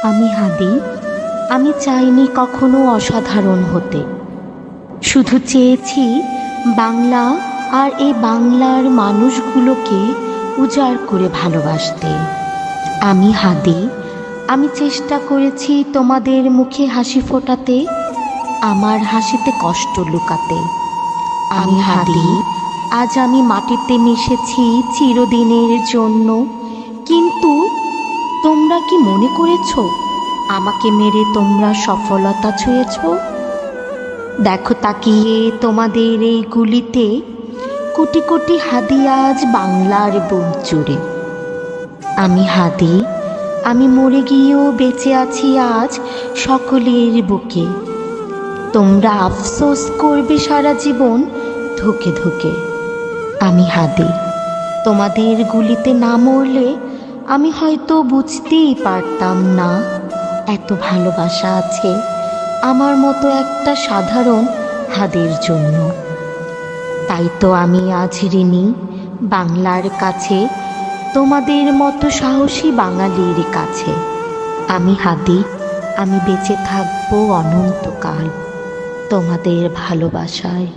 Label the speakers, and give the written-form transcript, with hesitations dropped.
Speaker 1: আমি হাদি। আমি চাইনি কখনো অসাধারণ হতে, শুধু চেয়েছি বাংলা আর এই বাংলার মানুষগুলোকে উজাড় করে ভালোবাসতে। আমি হাদি। আমি চেষ্টা করেছি তোমাদের মুখে হাসি ফোটাতে, আমার হাসিতে কষ্ট লুকাতে। আমি হাদি। আজ আমি মাটিতে মিশেছি চিরদিনের জন্য, কিন্তু তোমরা কি মনে করেছ আমাকে মেরে তোমরা সফলতা ছুঁয়েছ? দেখো তাকিয়ে তোমাদের এই গুলিতে, কোটি কোটি হাদি আজ বাংলার বুক জুড়ে। আমি হাদি। আমি মরে গিয়েও বেঁচে আছি আজ সকলের বুকে। তোমরা আফসোস করবে সারা জীবন ধুকে ধুকে। আমি হাদি। তোমাদের গুলিতে না মরলে আমি হয়তো বুঝতেই পারতাম না এত ভালোবাসা আছে আমার মতো একটা সাধারণ হাদির জন্য। তাই তো আমি আজ ঋণী বাংলার কাছে, তোমাদের মতো সাহসী বাঙালির কাছে। আমি হাদি। আমি বেঁচে থাকবো অনন্তকাল তোমাদের ভালোবাসায়।